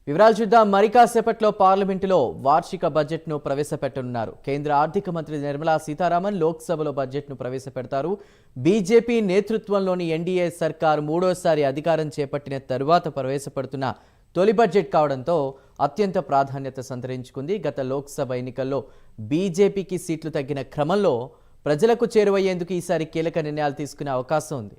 వివరాలు చూద్దాం. మరి కాసేపట్లో పార్లమెంటులో వార్షిక బడ్జెట్ను ప్రవేశపెట్టనున్నారు. కేంద్ర ఆర్థిక మంత్రి నిర్మలా సీతారామన్ లోక్సభలో బడ్జెట్ను ప్రవేశపెడతారు. బీజేపీ నేతృత్వంలోని ఎన్డీఏ సర్కార్ మూడోసారి అధికారం చేపట్టిన తరువాత ప్రవేశపెడుతున్న తొలి బడ్జెట్ కావడంతో అత్యంత ప్రాధాన్యత సంతరించుకుంది. గత లోక్సభ ఎన్నికల్లో బీజేపీకి సీట్లు తగ్గిన క్రమంలో ప్రజలకు చేరువయ్యేందుకు ఈసారి కీలక నిర్ణయాలు తీసుకునే అవకాశం ఉంది.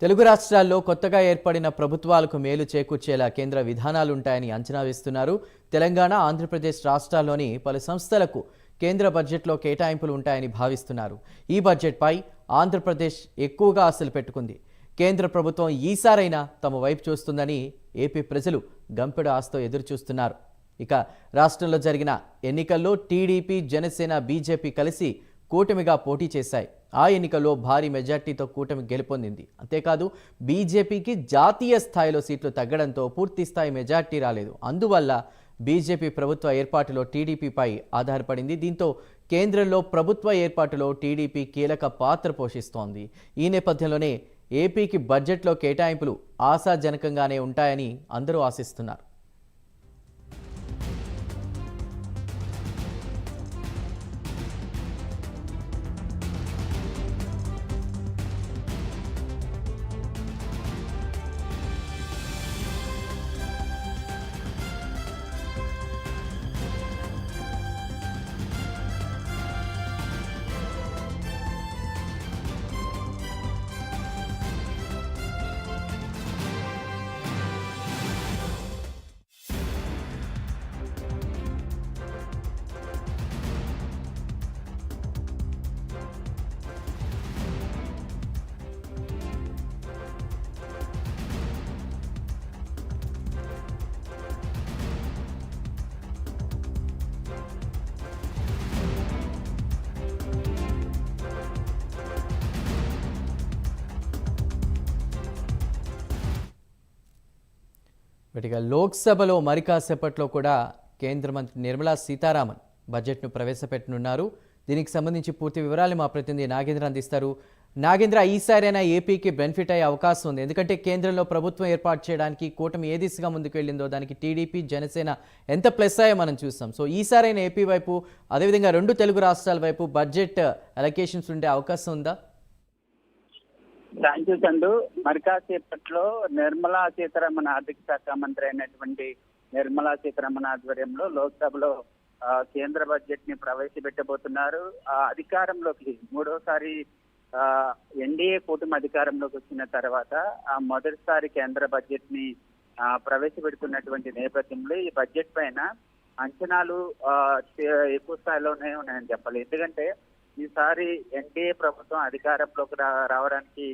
తెలుగు రాష్ట్రాల్లో కొత్తగా ఏర్పడిన ప్రభుత్వాలకు మేలు చేకూర్చేలా కేంద్ర విధానాలుంటాయని అంచనా వేస్తున్నారు. తెలంగాణ, ఆంధ్రప్రదేశ్ రాష్ట్రాల్లోని పలు సంస్థలకు కేంద్ర బడ్జెట్లో కేటాయింపులు ఉంటాయని భావిస్తున్నారు. ఈ బడ్జెట్పై ఆంధ్రప్రదేశ్ ఎక్కువగా ఆశలు పెట్టుకుంది. కేంద్ర ప్రభుత్వం ఈసారైనా తమ వైపు చూస్తుందని ఏపీ ప్రజలు గంపెడు ఆశతో ఎదురుచూస్తున్నారు. ఇక రాష్ట్రంలో జరిగిన ఎన్నికల్లో టీడీపీ, జనసేన, బీజేపీ కలిసి కూటమిగా పోటీ చేశాయి. ఆ ఎన్నికల్లో భారీ మెజార్టీతో కూటమి గెలుపొందింది. అంతేకాదు బీజేపీకి జాతీయ స్థాయిలో సీట్లు తగ్గడంతో పూర్తి స్థాయి మెజార్టీ రాలేదు. అందువల్ల బీజేపీ ప్రభుత్వ ఏర్పాటులో టీడీపీపై ఆధారపడింది. దీంతో కేంద్రంలో ప్రభుత్వ ఏర్పాటులో టీడీపీ కీలక పాత్ర పోషిస్తోంది. ఈ నేపథ్యంలోనే ఏపీకి బడ్జెట్లో కేటాయింపులు ఆశాజనకంగానే ఉంటాయని అందరూ ఆశిస్తున్నారు. ఇక లోక్సభలో మరి కాసేపట్లో కూడా కేంద్ర మంత్రి నిర్మలా సీతారామన్ బడ్జెట్ను ప్రవేశపెట్టనున్నారు. దీనికి సంబంధించి పూర్తి వివరాలు మా ప్రతినిధి నాగేంద్ర అందిస్తారు. నాగేంద్ర, ఈసారైనా ఏపీకి బెనిఫిట్ అయ్యే అవకాశం ఉంది. ఎందుకంటే కేంద్రంలో ప్రభుత్వం ఏర్పాటు చేయడానికి కూటమి ఏ దిశగా ముందుకు వెళ్ళిందో దానికి టీడీపీ, జనసేన ఎంత ప్లస్ అయ్యో మనం చూస్తాం. సో ఈసారైనా ఏపీ వైపు, అదేవిధంగా రెండు తెలుగు రాష్ట్రాల వైపు బడ్జెట్ అలొకేషన్స్ ఉండే అవకాశం ఉందా? Thank you Chandu. మరి కాసేపట్లో నిర్మలా సీతారామన్ ఆర్థిక శాఖ మంత్రి అయినటువంటి నిర్మలా సీతారామన్ ఆధ్వర్యంలో లోక్సభలో కేంద్ర బడ్జెట్ ని ప్రవేశపెట్టబోతున్నారు. అధికారంలోకి మూడోసారి ఎన్డీఏ కూటమి అధికారంలోకి వచ్చిన తర్వాత మొదటిసారి కేంద్ర బడ్జెట్ ని ప్రవేశపెడుతున్నటువంటి నేపథ్యంలో ఈ బడ్జెట్ పైన అంచనాలు ఎక్కువ స్థాయిలోనే ఉన్నాయని చెప్పాలి. ఎందుకంటే ఈసారి ఎన్డీఏ ప్రభుత్వం అధికారంలోకి రావడానికి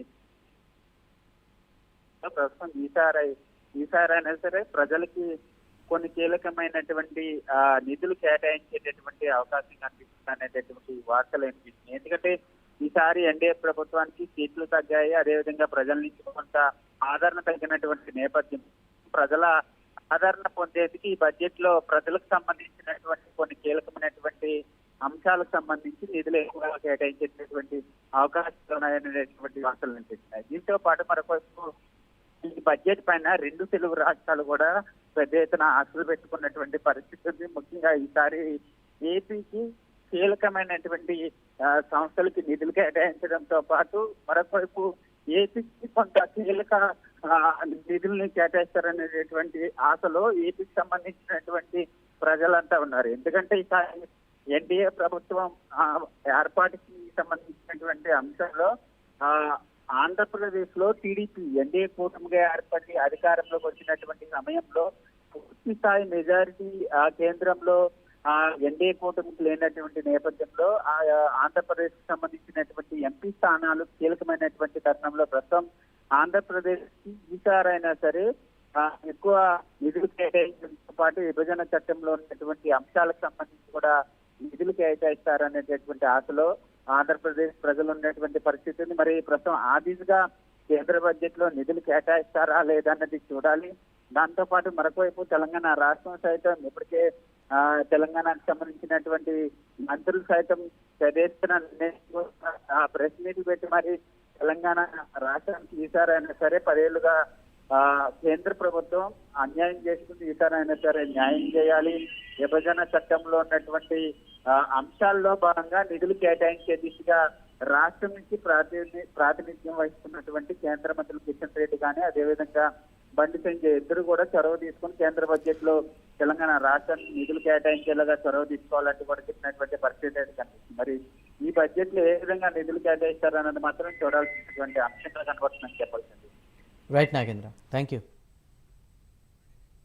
ప్రస్తుతం ఈసారైనా సరే ప్రజలకి కొన్ని కీలకమైనటువంటి నిధులు కేటాయించేటటువంటి అవకాశం కనిపిస్తుంది అనేటటువంటి వార్తలు వినిపిస్తున్నాయి. ఎందుకంటే ఈసారి ఎన్డీఏ ప్రభుత్వానికి సీట్లు తగ్గాయి, అదేవిధంగా ప్రజల నుంచి కొంత ఆదరణ తగ్గినటువంటి నేపథ్యం, ప్రజల ఆదరణ పొందేందుకు ఈ బడ్జెట్ లో ప్రజలకు సంబంధించినటువంటి కొన్ని కీలకమైనటువంటి అంశాలకు సంబంధించి నిధులు ఎక్కువగా కేటాయించేటటువంటి అవకాశాలు ఉన్నాయనేటువంటి వార్తలు వినిపిస్తున్నాయి. దీంతో పాటు మరొకవైపు ఈ బడ్జెట్ పైన రెండు తెలుగు రాష్ట్రాలు కూడా పెద్ద ఎత్తున ఆశలు పెట్టుకున్నటువంటి పరిస్థితి ఉంది. ముఖ్యంగా ఈసారి ఏపీకి కీలకమైనటువంటి సంస్థలకి నిధులు కేటాయించడంతో పాటు మరొకవైపు ఏపీకి కొంత కీలక నిధుల్ని కేటాయిస్తారనేటటువంటి ఆశలో ఏపీకి సంబంధించినటువంటి ప్రజలంతా ఉన్నారు. ఎందుకంటే ఈసారి ఎన్డీఏ ప్రభుత్వం ఏర్పాటుకి సంబంధించినటువంటి అంశంలో ఆంధ్రప్రదేశ్ లో టీడీపీ ఎన్డీఏ కూటమిగా ఏర్పడి అధికారంలోకి వచ్చినటువంటి సమయంలో పూర్తి స్థాయి మెజారిటీ కేంద్రంలో ఎన్డీఏ కూటమికి లేనటువంటి నేపథ్యంలో ఆంధ్రప్రదేశ్ కి సంబంధించినటువంటి ఎంపీ స్థానాలు కీలకమైనటువంటి తరుణంలో ప్రస్తుతం ఆంధ్రప్రదేశ్ కి ఈసారైనా సరే ఎక్కువ నిధులు కేటాయించడంతో పాటు విభజన చట్టంలో ఉన్నటువంటి అంశాలకు సంబంధించి కూడా నిధులు కేటాయిస్తారనేటటువంటి ఆశలో ఆంధ్రప్రదేశ్ ప్రజలు ఉన్నటువంటి పరిస్థితిని మరి ప్రస్తుతం ఆ దిశగా కేంద్ర బడ్జెట్ లో నిధులు కేటాయిస్తారా లేదన్నది చూడాలి. దాంతో పాటు మరొకవైపు తెలంగాణ రాష్ట్రం సైతం ఇప్పటికే తెలంగాణకు సంబంధించినటువంటి మంత్రులు సైతం పెద్ద ప్రెస్ మీట్ పెట్టి మరి తెలంగాణ రాష్ట్రానికి ఈసారైనా సరే 10 ఏళ్లుగా కేంద్ర ప్రభుత్వం అన్యాయం చేస్తుంది, ఈసారైనా సరే న్యాయం చేయాలి, విభజన చట్టంలో ఉన్నటువంటి అంశాల్లో భాగంగా నిధులు కేటాయించే దిశగా రాష్ట్రం నుంచి ప్రాతినిధ్యం వహిస్తున్నటువంటి కేంద్ర మంత్రులు కిషన్ రెడ్డి కానీ అదేవిధంగా బండి సంజయ్ ఇద్దరు కూడా చొరవ తీసుకుని కేంద్ర బడ్జెట్ లో తెలంగాణ రాష్ట్రానికి నిధులు కేటాయించేలాగా చొరవ తీసుకోవాలంటూ కూడా చెప్పినటువంటి పరిస్థితి అయితే కనిపిస్తుంది. మరి ఈ బడ్జెట్ లో ఏ విధంగా నిధులు కేటాయిస్తారన్నది మాత్రం చూడాల్సినటువంటి అంశంగా కనబడుతుందని చెప్పాల్సింది. Right Nagendra, thank you.